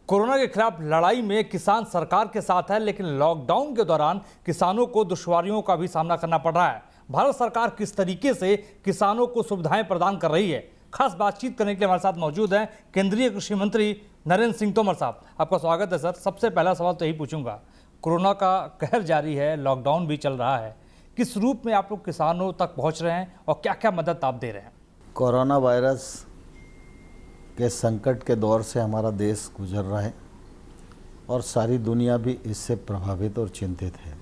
Corona के खिलाफ लड़ाई में किसान सरकार के साथ है, लेकिन लॉकडाउन के दौरान किसानों को दुश्वारियों का भी सामना करना पड़ रहा है। भारत सरकार किस तरीके से किसानों को सुविधाएं प्रदान कर रही है, खास बातचीत करने के लिए हमारे साथ मौजूद हैं केंद्रीय कृषि मंत्री नरेंद्र सिंह तोमर साहब। आपका स्वागत है सर। सबसे पहला सवाल तो यही पूछूंगा, कोरोना का कहर जारी है, लॉकडाउन भी चल रहा है, किस रूप में आप लोग किसानों तक पहुँच रहे हैं और क्या क्या मदद आप दे रहे हैं? कोरोना वायरस के संकट के दौर से हमारा देश गुजर रहा है और सारी दुनिया भी इससे प्रभावित और चिंतित है।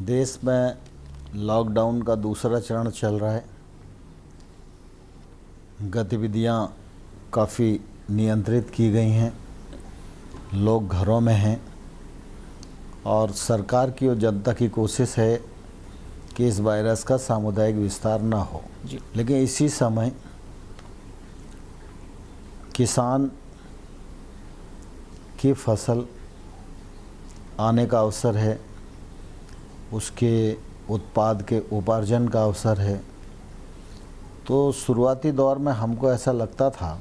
देश में लॉकडाउन का दूसरा चरण चल रहा है। गतिविधियां काफ़ी नियंत्रित की गई हैं, लोग घरों में हैं और सरकार की और जनता की कोशिश है कि इस वायरस का सामुदायिक विस्तार ना हो। लेकिन इसी समय किसान की फसल आने का अवसर है, उसके उत्पाद के उपार्जन का अवसर है। तो शुरुआती दौर में हमको ऐसा लगता था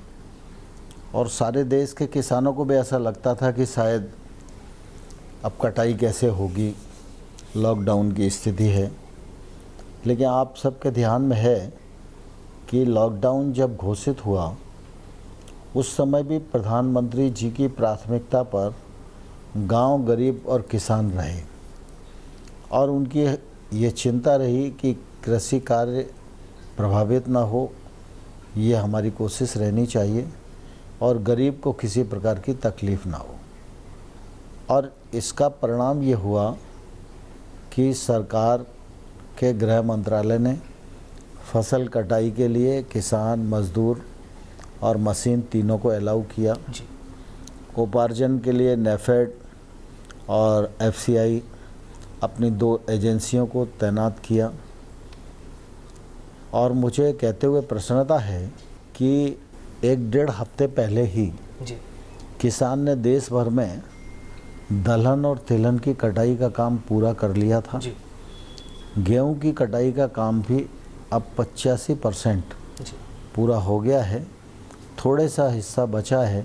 और सारे देश के किसानों को भी ऐसा लगता था कि शायद अब कटाई कैसे होगी, लॉकडाउन की स्थिति है। लेकिन आप सबके ध्यान में है कि लॉकडाउन जब घोषित हुआ उस समय भी प्रधानमंत्री जी की प्राथमिकता पर गांव, गरीब और किसान रहे और उनकी ये चिंता रही कि कृषि कार्य प्रभावित ना हो, ये हमारी कोशिश रहनी चाहिए और गरीब को किसी प्रकार की तकलीफ़ ना हो। और इसका परिणाम ये हुआ कि सरकार के गृह मंत्रालय ने फसल कटाई के लिए किसान, मजदूर और मशीन तीनों को अलाउ किया। उपार्जन के लिए नेफेड और एफसीआई अपनी 2 एजेंसियों को तैनात किया। और मुझे कहते हुए प्रसन्नता है कि 1-1.5 हफ्ते पहले ही किसान ने देश भर में दलहन और तिलहन की कटाई का काम पूरा कर लिया था। गेहूं की कटाई का काम भी अब 85% पूरा हो गया है। थोड़े सा हिस्सा बचा है,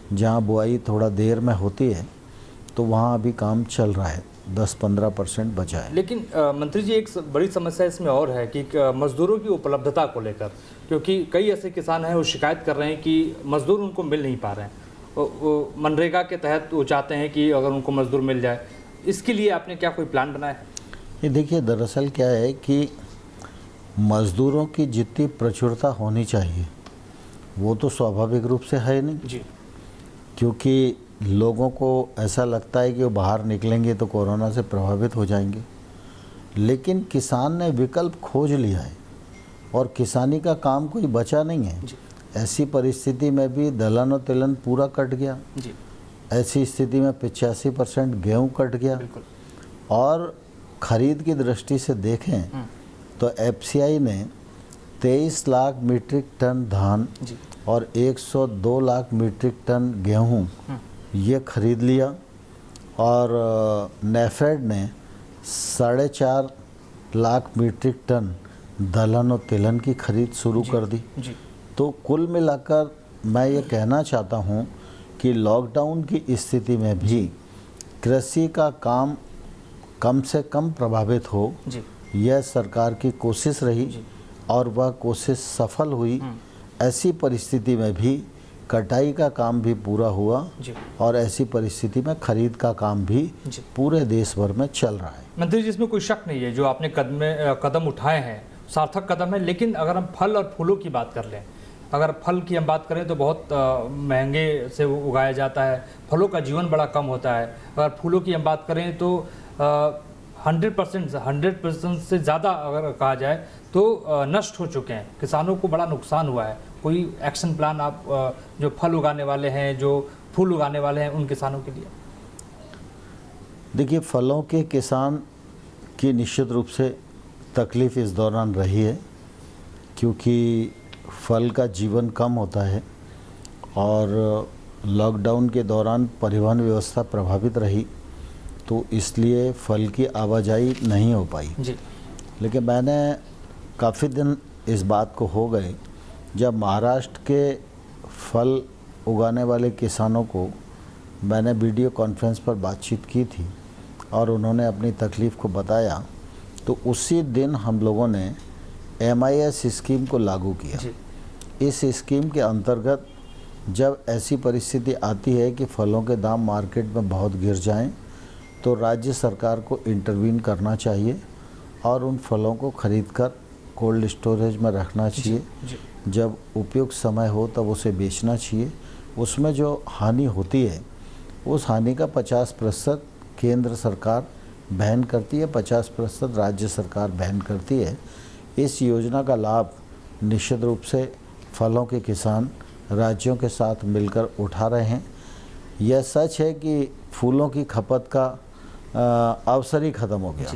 जहां बुआई थोड़ा देर में होती है तो वहां अभी काम चल रहा है, 10-15% बचा है। लेकिन मंत्री जी, एक बड़ी समस्या इसमें और है कि मजदूरों की उपलब्धता को लेकर, क्योंकि कई ऐसे किसान हैं वो शिकायत कर रहे हैं कि मजदूर उनको मिल नहीं पा रहे हैं। वो मनरेगा के तहत वो चाहते हैं कि अगर उनको मजदूर मिल जाए, इसके लिए आपने क्या कोई प्लान बनाया है? ये देखिए, दरअसल क्या है कि मजदूरों की जितनी प्रचुरता होनी चाहिए वो तो स्वाभाविक रूप से है नहीं, क्योंकि लोगों को ऐसा लगता है कि वो बाहर निकलेंगे तो कोरोना से प्रभावित हो जाएंगे। लेकिन किसान ने विकल्प खोज लिया है और किसानी का काम कोई बचा नहीं है। ऐसी परिस्थिति में भी दलहन और तिलहन पूरा कट गया। ऐसी स्थिति में 85% गेहूँ कट गया। और ख़रीद की दृष्टि से देखें तो एफसीआई ने 23 लाख मीट्रिक टन धान और 102 लाख मीट्रिक टन गेहूँ ये खरीद लिया और नेफेड ने 4.5 लाख मीट्रिक टन दलहन और तिलहन की खरीद शुरू कर दी। तो कुल मिलाकर मैं ये कहना चाहता हूँ कि लॉकडाउन की स्थिति में भी कृषि का काम कम से कम प्रभावित हो, यह सरकार की कोशिश रही और वह कोशिश सफल हुई। ऐसी परिस्थिति में भी कटाई का काम भी पूरा हुआ और ऐसी परिस्थिति में खरीद का काम भी पूरे देश भर में चल रहा है। मंत्री जी, इसमें कोई शक नहीं है जो आपने कदम उठाए हैं सार्थक कदम है। लेकिन अगर हम फल और फूलों की बात कर लें, अगर फल की हम बात करें तो बहुत महंगे से उगाया जाता है, फलों का जीवन बड़ा कम होता है। अगर फूलों की हम बात करें तो 100% से ज़्यादा अगर कहा जाए तो नष्ट हो चुके हैं, किसानों को बड़ा नुकसान हुआ है। कोई एक्शन प्लान आप जो फल उगाने वाले हैं, जो फूल उगाने वाले हैं, उन किसानों के लिए? देखिए, फलों के किसान की निश्चित रूप से तकलीफ़ इस दौरान रही है, क्योंकि फल का जीवन कम होता है और लॉकडाउन के दौरान परिवहन व्यवस्था प्रभावित रही, तो इसलिए फल की आवाजाही नहीं हो पाई। लेकिन मैंने काफ़ी दिन इस बात को हो गए जब महाराष्ट्र के फल उगाने वाले किसानों को मैंने वीडियो कॉन्फ्रेंस पर बातचीत की थी और उन्होंने अपनी तकलीफ़ को बताया, तो उसी दिन हम लोगों ने MIS स्कीम को लागू किया। इस स्कीम के अंतर्गत जब ऐसी परिस्थिति आती है कि फलों के दाम मार्केट में बहुत गिर जाएं, तो राज्य सरकार को इंटरवीन करना चाहिए और उन फलों को खरीदकर कोल्ड स्टोरेज में रखना चाहिए। जब उपयुक्त समय हो तब उसे बेचना चाहिए। उसमें जो हानि होती है उस हानि का 50% केंद्र सरकार वहन करती है, 50% राज्य सरकार वहन करती है। इस योजना का लाभ निश्चित रूप से फलों के किसान राज्यों के साथ मिलकर उठा रहे हैं। यह सच है कि फूलों की खपत का अवसर ही ख़त्म हो गया,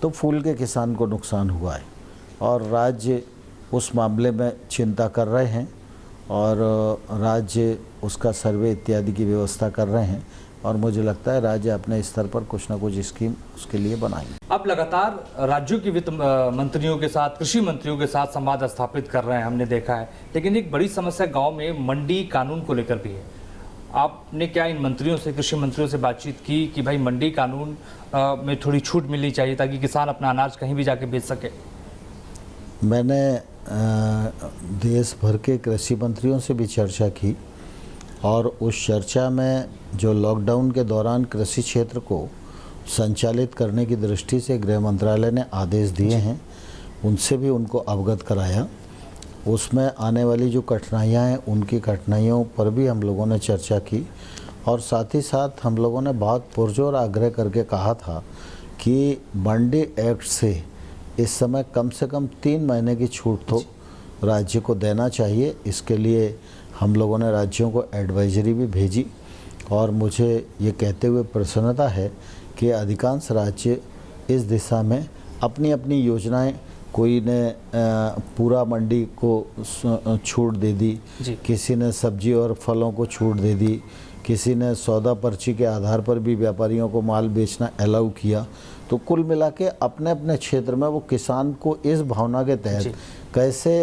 तो फूल के किसान को नुकसान हुआ है और राज्य उस मामले में चिंता कर रहे हैं और राज्य उसका सर्वे इत्यादि की व्यवस्था कर रहे हैं और मुझे लगता है राज्य अपने स्तर पर कुछ ना कुछ स्कीम उसके लिए बनाएंगे। आप लगातार राज्यों के वित्त मंत्रियों के साथ, कृषि मंत्रियों के साथ संवाद स्थापित कर रहे हैं, हमने देखा है, लेकिन एक बड़ी समस्या गांव में मंडी कानून को लेकर भी है। आपने क्या इन मंत्रियों से, कृषि मंत्रियों से बातचीत की कि भाई मंडी कानून में थोड़ी छूट मिलनी चाहिए ताकि किसान अपना अनाज कहीं भी जाके बेच सके? मैंने देश भर के कृषि मंत्रियों से भी चर्चा की और उस चर्चा में जो लॉकडाउन के दौरान कृषि क्षेत्र को संचालित करने की दृष्टि से गृह मंत्रालय ने आदेश दिए हैं, उनसे भी उनको अवगत कराया। उसमें आने वाली जो कठिनाइयाँ हैं उनकी कठिनाइयों पर भी हम लोगों ने चर्चा की और साथ ही साथ हम लोगों ने बहुत पुरजोर आग्रह करके कहा था कि मंडी एक्ट से इस समय कम से कम 3 महीने की छूट तो राज्य को देना चाहिए। इसके लिए हम लोगों ने राज्यों को एडवाइजरी भी भेजी और मुझे ये कहते हुए प्रसन्नता है कि अधिकांश राज्य इस दिशा में अपनी अपनी योजनाएं, कोई ने पूरा मंडी को छूट दे दी, किसी ने सब्जी और फलों को छूट दे दी, किसी ने सौदा पर्ची के आधार पर भी व्यापारियों को माल बेचना अलाउ किया। तो कुल मिला के अपने अपने क्षेत्र में वो किसान को इस भावना के तहत कैसे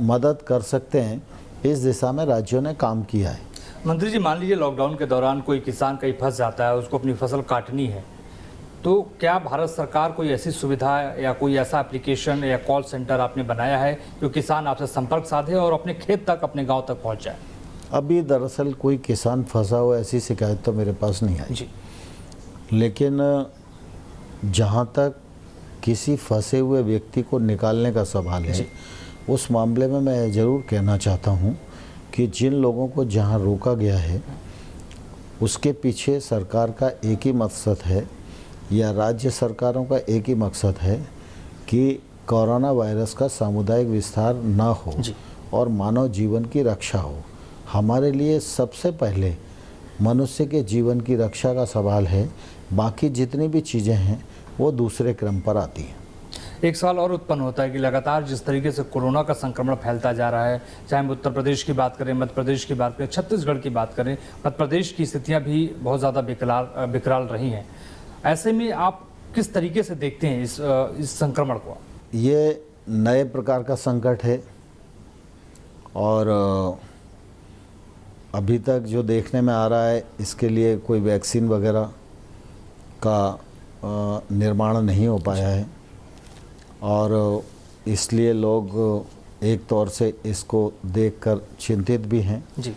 मदद कर सकते हैं, इस दिशा में राज्यों ने काम किया है। मंत्री जी, मान लीजिए लॉकडाउन के दौरान कोई किसान कहीं फंस जाता है, उसको अपनी फसल काटनी है, तो क्या भारत सरकार कोई ऐसी सुविधा या कोई ऐसा एप्लीकेशन या कॉल सेंटर आपने बनाया है जो किसान आपसे संपर्क साधे और अपने खेत तक, अपने गांव तक पहुंच जाए? अभी दरअसल कोई किसान फंसा हो ऐसी शिकायत तो मेरे पास नहीं आई जी, लेकिन जहां तक किसी फंसे हुए व्यक्ति को निकालने का सवाल है, उस मामले में मैं ज़रूर कहना चाहता हूं कि जिन लोगों को जहां रोका गया है उसके पीछे सरकार का एक ही मकसद है या राज्य सरकारों का एक ही मकसद है कि कोरोना वायरस का सामुदायिक विस्तार ना हो और मानव जीवन की रक्षा हो। हमारे लिए सबसे पहले मनुष्य के जीवन की रक्षा का सवाल है, बाकी जितनी भी चीज़ें हैं वो दूसरे क्रम पर आती हैं। एक सवाल और उत्पन्न होता है कि लगातार जिस तरीके से कोरोना का संक्रमण फैलता जा रहा है, चाहे हम उत्तर प्रदेश की बात करें, मध्य प्रदेश की बात करें, छत्तीसगढ़ की बात करें, मध्य प्रदेश की स्थितियां भी बहुत ज़्यादा विकराल रही हैं। ऐसे में आप किस तरीके से देखते हैं इस संक्रमण को? ये नए प्रकार का संकट है और अभी तक जो देखने में आ रहा है इसके लिए कोई वैक्सीन वगैरह का निर्माण नहीं हो पाया है और इसलिए लोग एक तौर से इसको देखकर चिंतित भी हैं जी।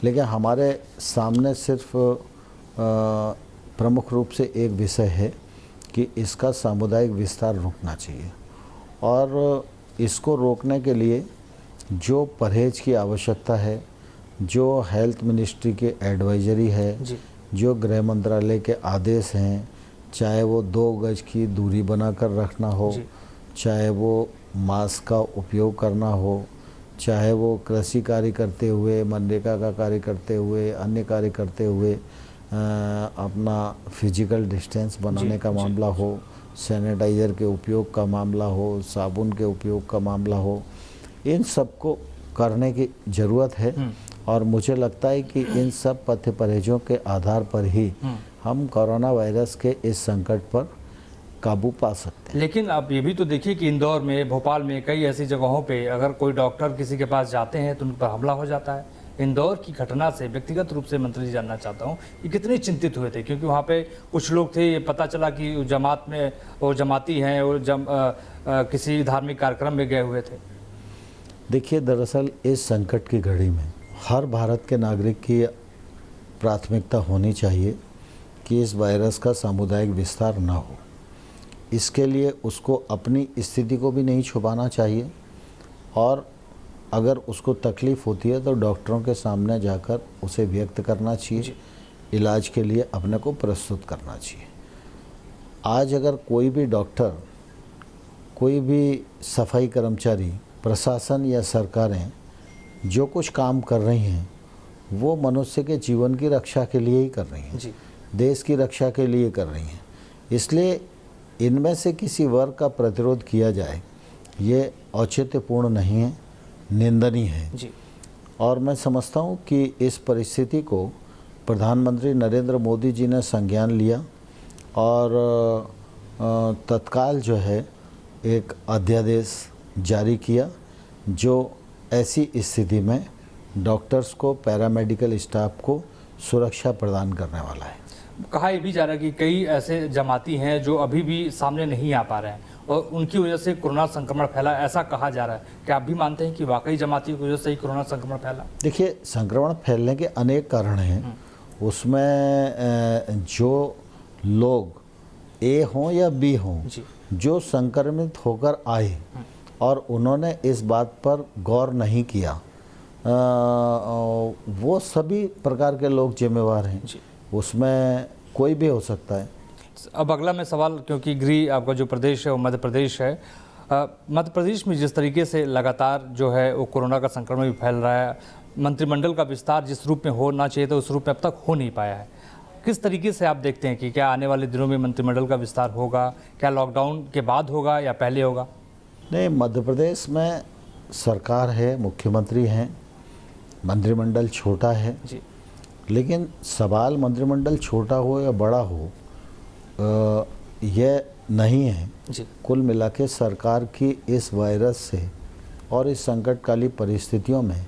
लेकिन हमारे सामने सिर्फ प्रमुख रूप से एक विषय है कि इसका सामुदायिक विस्तार रुकना चाहिए और इसको रोकने के लिए जो परहेज की आवश्यकता है, जो हेल्थ मिनिस्ट्री के एडवाइजरी है, जो गृह मंत्रालय के आदेश हैं, चाहे वो 2 गज की दूरी बनाकर रखना हो, चाहे वो मास्क का उपयोग करना हो, चाहे वो कृषि कार्य करते हुए, मनरेगा का कार्य करते हुए, अन्य कार्य करते हुए अपना फिजिकल डिस्टेंस बनाने का मामला हो, सैनिटाइज़र के उपयोग का मामला हो, साबुन के उपयोग का मामला हो, इन सब को करने की ज़रूरत है और मुझे लगता है कि इन सब पथ परहेजों के आधार पर ही हम कोरोना वायरस के इस संकट पर काबू पा सकते हैं। लेकिन आप ये भी तो देखिए कि इंदौर में, भोपाल में, कई ऐसी जगहों पे अगर कोई डॉक्टर किसी के पास जाते हैं तो उन पर हमला हो जाता है इंदौर की घटना से व्यक्तिगत रूप से मंत्री जी जानना चाहता हूँ कि कितने चिंतित हुए थे, क्योंकि वहाँ पे कुछ लोग थे, ये पता चला कि जमात में वो जमाती हैं और किसी धार्मिक कार्यक्रम में गए हुए थे। देखिए, दरअसल इस संकट की घड़ी में हर भारत के नागरिक की प्राथमिकता होनी चाहिए कि इस वायरस का सामुदायिक विस्तार ना हो। इसके लिए उसको अपनी स्थिति को भी नहीं छुपाना चाहिए और अगर उसको तकलीफ़ होती है तो डॉक्टरों के सामने जाकर उसे व्यक्त करना चाहिए, इलाज के लिए अपने को प्रस्तुत करना चाहिए। आज अगर कोई भी डॉक्टर, कोई भी सफाई कर्मचारी, प्रशासन या सरकारें जो कुछ काम कर रही हैं वो मनुष्य के जीवन की रक्षा के लिए ही कर रही हैं, देश की रक्षा के लिए कर रही हैं। इसलिए इनमें से किसी वर्ग का प्रतिरोध किया जाए ये औचित्यपूर्ण नहीं है, निंदनीय है जी। और मैं समझता हूँ कि इस परिस्थिति को प्रधानमंत्री नरेंद्र मोदी जी ने संज्ञान लिया और तत्काल जो है एक अध्यादेश जारी किया जो ऐसी स्थिति में डॉक्टर्स को, पैरामेडिकल स्टाफ को सुरक्षा प्रदान करने वाला है। कहा यह भी जा रहा है कि कई ऐसे जमाती हैं जो अभी भी सामने नहीं आ पा रहे हैं और उनकी वजह से कोरोना संक्रमण फैला, ऐसा कहा जा रहा है। क्या आप भी मानते हैं कि वाकई जमाती की वजह से ही कोरोना संक्रमण फैला? देखिए, संक्रमण फैलने के अनेक कारण हैं। उसमें जो लोग ए हों या बी हों, जो संक्रमित होकर आए और उन्होंने इस बात पर गौर नहीं किया, वो सभी प्रकार के लोग जिम्मेवार हैं। उसमें कोई भी हो सकता है। अब अगला मैं सवाल, क्योंकि गृह आपका जो प्रदेश है वो मध्य प्रदेश है, मध्य प्रदेश में जिस तरीके से लगातार जो है वो कोरोना का संक्रमण भी फैल रहा है, मंत्रिमंडल का विस्तार जिस रूप में होना चाहिए था उस रूप में अब तक हो नहीं पाया है। किस तरीके से आप देखते हैं कि क्या आने वाले दिनों में मंत्रिमंडल का विस्तार होगा? क्या लॉकडाउन के बाद होगा या पहले होगा? नहीं, मध्य प्रदेश में सरकार है, मुख्यमंत्री हैं, मंत्रिमंडल छोटा है जी। लेकिन सवाल मंत्रिमंडल छोटा हो या बड़ा हो यह नहीं है जी। कुल मिला के सरकार की इस वायरस से और इस संकटकालीन परिस्थितियों में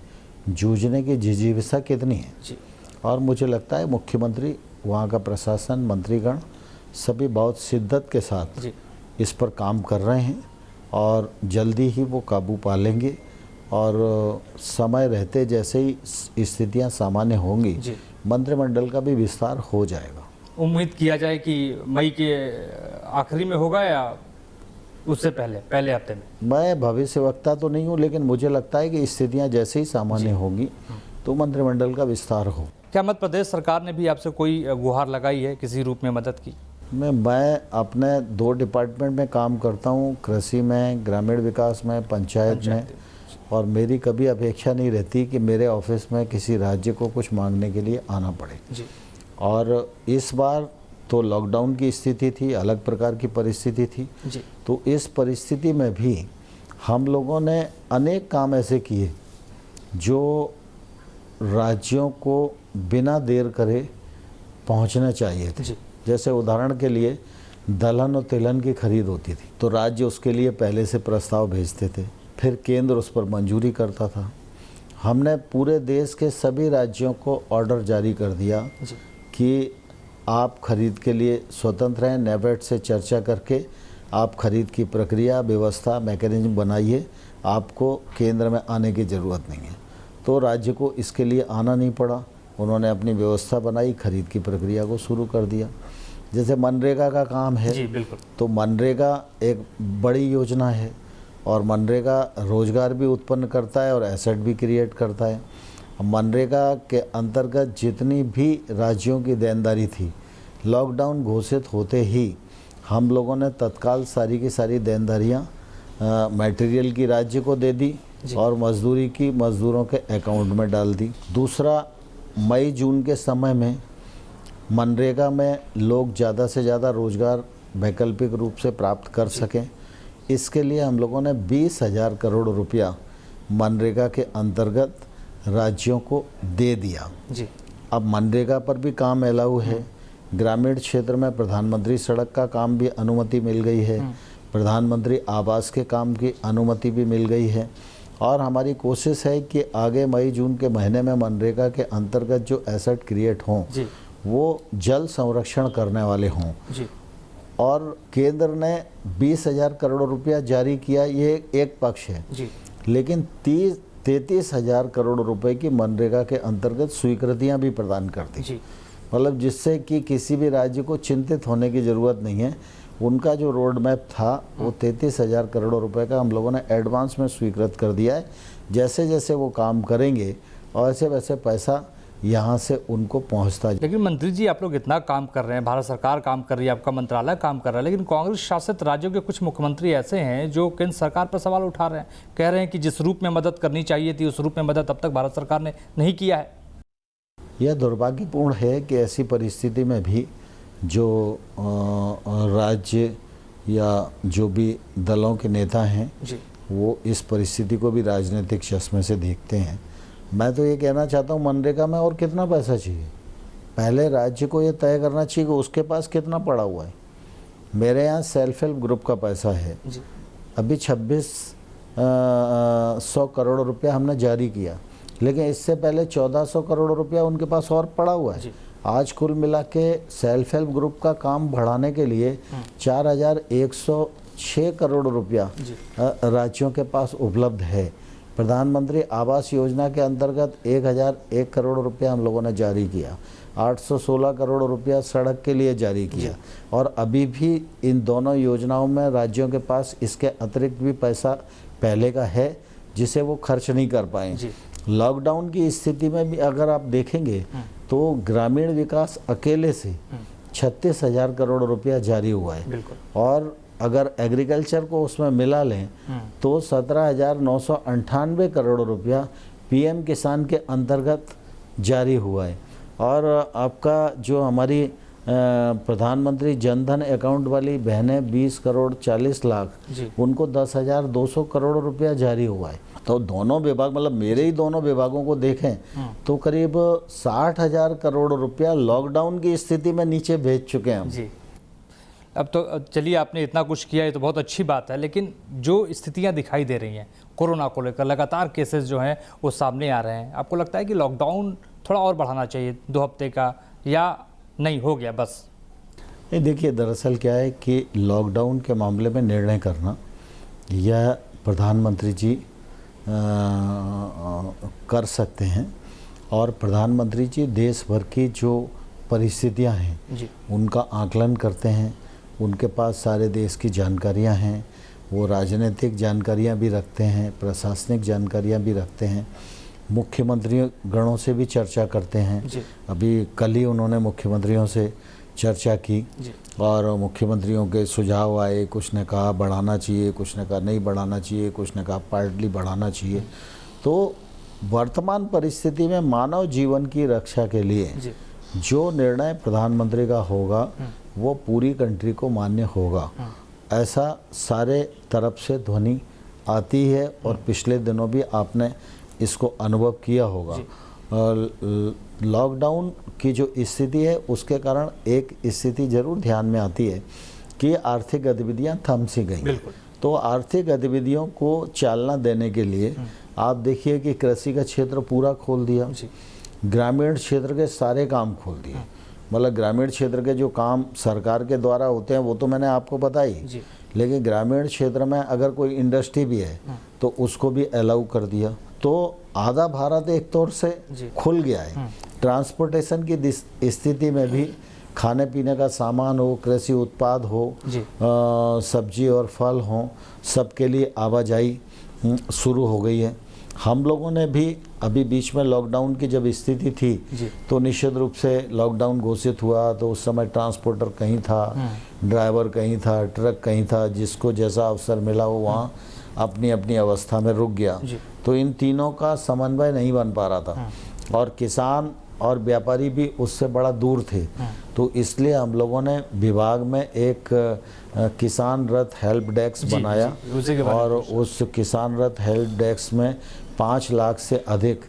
जूझने की जिजीविसा कितनी है जी। और मुझे लगता है मुख्यमंत्री, वहाँ का प्रशासन, मंत्रीगण सभी बहुत शिद्दत के साथ जी। इस पर काम कर रहे हैं और जल्दी ही वो काबू पा लेंगे और समय रहते जैसे ही स्थितियाँ सामान्य होंगी मंत्रिमंडल का भी विस्तार हो जाएगा। उम्मीद किया जाए कि मई के आखिरी में होगा या उससे पहले हफ्ते में? मैं भविष्यवक्ता तो नहीं हूँ, लेकिन मुझे लगता है कि स्थितियाँ जैसे ही सामान्य होंगी तो मंत्रिमंडल का विस्तार हो। क्या मध्य प्रदेश सरकार ने भी आपसे कोई गुहार लगाई है, किसी रूप में मदद की? मैं अपने 2 डिपार्टमेंट में काम करता हूँ, कृषि में, ग्रामीण विकास में, पंचायत में, और मेरी कभी अपेक्षा नहीं रहती कि मेरे ऑफिस में किसी राज्य को कुछ मांगने के लिए आना पड़े जी। और इस बार तो लॉकडाउन की स्थिति थी, अलग प्रकार की परिस्थिति थी जी। तो इस परिस्थिति में भी हम लोगों ने अनेक काम ऐसे किए जो राज्यों को बिना देर करे पहुंचना चाहिए थे। जैसे उदाहरण के लिए दलहन और तिलहन की खरीद होती थी तो राज्य उसके लिए पहले से प्रस्ताव भेजते थे, फिर केंद्र उस पर मंजूरी करता था। हमने पूरे देश के सभी राज्यों को ऑर्डर जारी कर दिया कि आप खरीद के लिए स्वतंत्र हैं, नेफेड से चर्चा करके आप खरीद की प्रक्रिया, व्यवस्था, मैकेनिज्म बनाइए, आपको केंद्र में आने की ज़रूरत नहीं है। तो राज्य को इसके लिए आना नहीं पड़ा, उन्होंने अपनी व्यवस्था बनाई, खरीद की प्रक्रिया को शुरू कर दिया। जैसे मनरेगा का काम है जी, बिल्कुल। तो मनरेगा एक बड़ी योजना है और मनरेगा रोज़गार भी उत्पन्न करता है और एसेट भी क्रिएट करता है। मनरेगा के अंतर्गत जितनी भी राज्यों की देनदारी थी, लॉकडाउन घोषित होते ही हम लोगों ने तत्काल सारी की सारी देनदारियाँ मटेरियल की राज्य को दे दी और मजदूरी की मज़दूरों के अकाउंट में डाल दी। दूसरा, मई जून के समय में मनरेगा में लोग ज़्यादा से ज़्यादा रोज़गार वैकल्पिक रूप से प्राप्त कर सकें, इसके लिए हम लोगों ने 20,000 करोड़ रुपया मनरेगा के अंतर्गत राज्यों को दे दिया जी। अब मनरेगा पर भी काम अलाउ है। ग्रामीण क्षेत्र में प्रधानमंत्री सड़क का काम भी अनुमति मिल गई है, प्रधानमंत्री आवास के काम की अनुमति भी मिल गई है और हमारी कोशिश है कि आगे मई जून के महीने में मनरेगा के अंतर्गत जो एसेट क्रिएट हों वो जल संरक्षण करने वाले हों। और केंद्र ने 20,000 करोड़ रुपया जारी किया, ये एक पक्ष है, लेकिन 33,000 करोड़ रुपए की मनरेगा के अंतर्गत स्वीकृतियां भी प्रदान कर दी, मतलब जिससे कि किसी भी राज्य को चिंतित होने की ज़रूरत नहीं है। उनका जो रोड मैप था वो 33,000 करोड़ रुपए का हम लोगों ने एडवांस में स्वीकृत कर दिया है। जैसे जैसे वो काम करेंगे और वैसे वैसे पैसा यहाँ से उनको पहुँचता है। लेकिन मंत्री जी, आप लोग इतना काम कर रहे हैं, भारत सरकार काम कर रही है, आपका मंत्रालय काम कर रहा है, लेकिन कांग्रेस शासित राज्यों के कुछ मुख्यमंत्री ऐसे हैं जो केंद्र सरकार पर सवाल उठा रहे हैं, कह रहे हैं कि जिस रूप में मदद करनी चाहिए थी उस रूप में मदद अब तक भारत सरकार ने नहीं किया है। यह दुर्भाग्यपूर्ण है कि ऐसी परिस्थिति में भी जो राज्य या जो भी दलों के नेता हैं वो इस परिस्थिति को भी राजनीतिक चश्मे से देखते हैं। मैं तो ये कहना चाहता हूँ, मनरेगा में और कितना पैसा चाहिए, पहले राज्य को ये तय करना चाहिए कि उसके पास कितना पड़ा हुआ है। मेरे यहाँ सेल्फ हेल्प ग्रुप का पैसा है, अभी 2600 करोड़ रुपया हमने जारी किया, लेकिन इससे पहले 1400 करोड़ रुपया उनके पास और पड़ा हुआ है। आज कुल मिला के सेल्फ हेल्प ग्रुप का काम बढ़ाने के लिए 4,106 करोड़ रुपया राज्यों के पास उपलब्ध है। प्रधानमंत्री आवास योजना के अंतर्गत 1,001 करोड़ रुपया हम लोगों ने जारी किया, 816 करोड़ रुपया सड़क के लिए जारी किया, और अभी भी इन दोनों योजनाओं में राज्यों के पास इसके अतिरिक्त भी पैसा पहले का है जिसे वो खर्च नहीं कर पाए। लॉकडाउन की स्थिति में भी अगर आप देखेंगे तो ग्रामीण विकास अकेले से 36,000 करोड़ रुपया जारी हुआ है, और अगर एग्रीकल्चर को उसमें मिला लें तो 17,998 करोड़ रुपया पीएम किसान के अंतर्गत जारी हुआ है। और आपका जो हमारी प्रधानमंत्री जनधन अकाउंट वाली बहनें 20 करोड़ 40 लाख, उनको 10,200 करोड़ रुपया जारी हुआ है। तो दोनों विभाग, मतलब मेरे ही दोनों विभागों को देखें तो करीब 60,000 करोड़ रुपया लॉकडाउन की स्थिति में नीचे भेज चुके हैं हम। अब तो चलिए, आपने इतना कुछ किया, ये तो बहुत अच्छी बात है, लेकिन जो स्थितियां दिखाई दे रही हैं कोरोना को लेकर, लगातार केसेस जो हैं वो सामने आ रहे हैं, आपको लगता है कि लॉकडाउन थोड़ा और बढ़ाना चाहिए 2 हफ्ते का, या नहीं हो गया बस? नहीं, देखिए दरअसल क्या है कि लॉकडाउन के मामले में निर्णय करना यह प्रधानमंत्री जी कर सकते हैं, और प्रधानमंत्री जी देश भर की जो परिस्थितियां हैं उनका आकलन करते हैं, उनके पास सारे देश की जानकारियां हैं, वो राजनीतिक जानकारियां भी रखते हैं, प्रशासनिक जानकारियां भी रखते हैं, मुख्यमंत्री गणों से भी चर्चा करते हैं। अभी कल ही उन्होंने मुख्यमंत्रियों से चर्चा की और मुख्यमंत्रियों के सुझाव आए, कुछ ने कहा बढ़ाना चाहिए, कुछ ने कहा नहीं बढ़ाना चाहिए, कुछ ने कहा पार्टली बढ़ाना चाहिए। तो वर्तमान परिस्थिति में मानव जीवन की रक्षा के लिए जो निर्णय प्रधानमंत्री का होगा वो पूरी कंट्री को मान्य होगा, ऐसा सारे तरफ से ध्वनि आती है, और पिछले दिनों भी आपने इसको अनुभव किया होगा। लॉकडाउन की जो स्थिति है उसके कारण एक स्थिति जरूर ध्यान में आती है कि आर्थिक गतिविधियां थम सी गई। तो आर्थिक गतिविधियों को चालना देने के लिए आप देखिए कि कृषि का क्षेत्र पूरा खोल दिया, ग्रामीण क्षेत्र के सारे काम खोल दिए, मतलब ग्रामीण क्षेत्र के जो काम सरकार के द्वारा होते हैं वो तो मैंने आपको बताई, लेकिन ग्रामीण क्षेत्र में अगर कोई इंडस्ट्री भी है तो उसको भी अलाउ कर दिया। तो आधा भारत एक तौर से खुल गया है। ट्रांसपोर्टेशन की स्थिति में भी खाने पीने का सामान हो, कृषि उत्पाद हो, सब्जी और फल हो, सबके लिए आवाजाही शुरू हो गई है। हम लोगों ने भी अभी बीच में लॉकडाउन की जब स्थिति थी तो निश्चित रूप से लॉकडाउन घोषित हुआ तो उस समय ट्रांसपोर्टर कहीं था, ड्राइवर कहीं था, ट्रक कहीं था, जिसको जैसा अवसर मिला वो वहाँ अपनी अपनी अवस्था में रुक गया। तो इन तीनों का समन्वय नहीं बन पा रहा था, और किसान और व्यापारी भी उससे बड़ा दूर थे। तो इसलिए हम लोगों ने विभाग में एक किसान रथ हेल्प डेस्क बनाया, और उस किसान रथ हेल्प डेस्क में 5 लाख से अधिक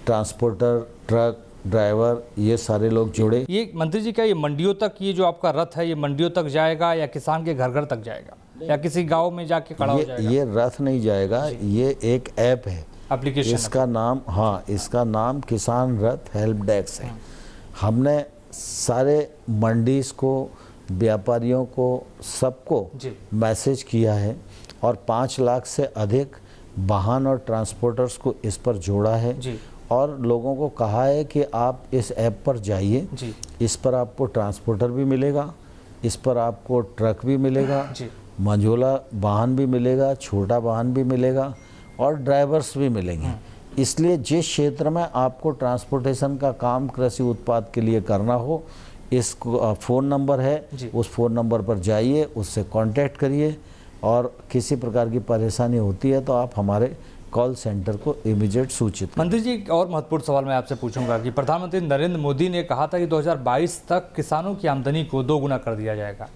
ट्रांसपोर्टर, ट्रक ड्राइवर, ये सारे लोग जुड़े। ये मंत्री जी, क्या ये मंडियों तक, ये जो आपका रथ है ये मंडियों तक जाएगा या किसान के घर घर तक जाएगा? या किसी गांव में जाके खड़ा हो जाएगा? ये रथ नहीं जाएगा, ये एक ऐप है, एप्लीकेशन। इसका नाम, हाँ, इसका नाम किसान रथ हेल्प डेस्क है। हमने सारे मंडीज को, व्यापारियों को, सबको मैसेज किया है और 5 लाख से अधिक वाहन और ट्रांसपोर्टर्स को इस पर जोड़ा है और लोगों को कहा है कि आप इस ऐप पर जाइए, इस पर आपको ट्रांसपोर्टर भी मिलेगा, इस पर आपको ट्रक भी मिलेगा, मंझोला वाहन भी मिलेगा, छोटा वाहन भी मिलेगा और ड्राइवर्स भी मिलेंगे। इसलिए जिस क्षेत्र में आपको ट्रांसपोर्टेशन का काम कृषि उत्पाद के लिए करना हो, इस फ़ोन नंबर है, उस फ़ोन नंबर पर जाइए, उससे कांटेक्ट करिए और किसी प्रकार की परेशानी होती है तो आप हमारे कॉल सेंटर को इमीडिएट सूचित करें। मंत्री जी, एक और महत्वपूर्ण सवाल मैं आपसे पूछूंगा कि प्रधानमंत्री नरेंद्र मोदी ने कहा था कि 2022 तक किसानों की आमदनी को 2 गुना कर दिया जाएगा।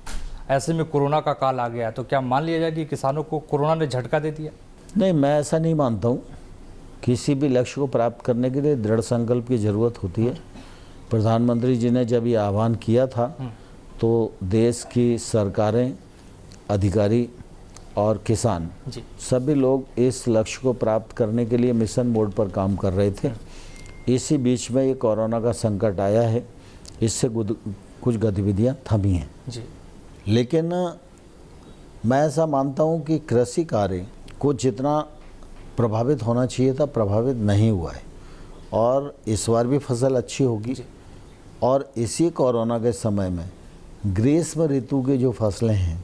ऐसे में कोरोना का काल आ गया, तो क्या मान लिया जाए कि किसानों को कोरोना ने झटका दे दिया? नहीं, मैं ऐसा नहीं मानता हूँ। किसी भी लक्ष्य को प्राप्त करने के लिए दृढ़ संकल्प की ज़रूरत होती है। प्रधानमंत्री जी ने जब ये आह्वान किया था तो देश की सरकारें, अधिकारी और किसान सभी लोग इस लक्ष्य को प्राप्त करने के लिए मिशन मोड पर काम कर रहे थे। इसी बीच में ये कोरोना का संकट आया है, इससे कुछ गतिविधियां थमी हैं। लेकिन मैं ऐसा मानता हूं कि कृषि कार्य को जितना प्रभावित होना चाहिए था प्रभावित नहीं हुआ है और इस बार भी फसल अच्छी होगी। और इसी कोरोना के समय में ग्रीष्म ऋतु की जो फसलें हैं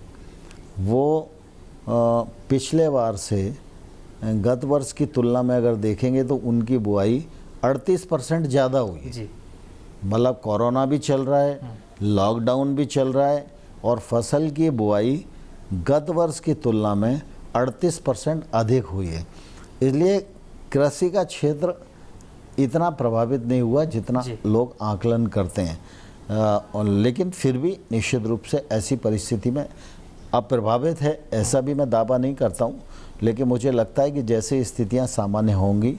वो पिछले बार से गत वर्ष की तुलना में अगर देखेंगे तो उनकी बुआई 38% ज़्यादा हुई है। मतलब कोरोना भी चल रहा है, लॉकडाउन भी चल रहा है और फसल की बुआई गत वर्ष की तुलना में 38% अधिक हुई है। इसलिए कृषि का क्षेत्र इतना प्रभावित नहीं हुआ जितना लोग आकलन करते हैं। लेकिन फिर भी निश्चित रूप से ऐसी परिस्थिति में अप्रभावित है, ऐसा भी मैं दावा नहीं करता हूँ। लेकिन मुझे लगता है कि जैसे स्थितियाँ सामान्य होंगी,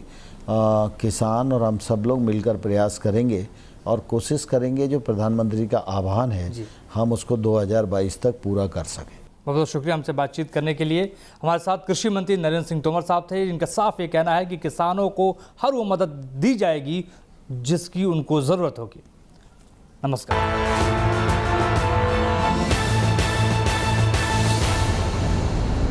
किसान और हम सब लोग मिलकर प्रयास करेंगे और कोशिश करेंगे जो प्रधानमंत्री का आह्वान है हम उसको 2022 तक पूरा कर सकें। बहुत बहुत शुक्रिया हमसे बातचीत करने के लिए। हमारे साथ कृषि मंत्री नरेंद्र सिंह तोमर साहब थे, जिनका साफ ये कहना है कि किसानों को हर वो मदद दी जाएगी जिसकी उनको ज़रूरत होगी। नमस्कार।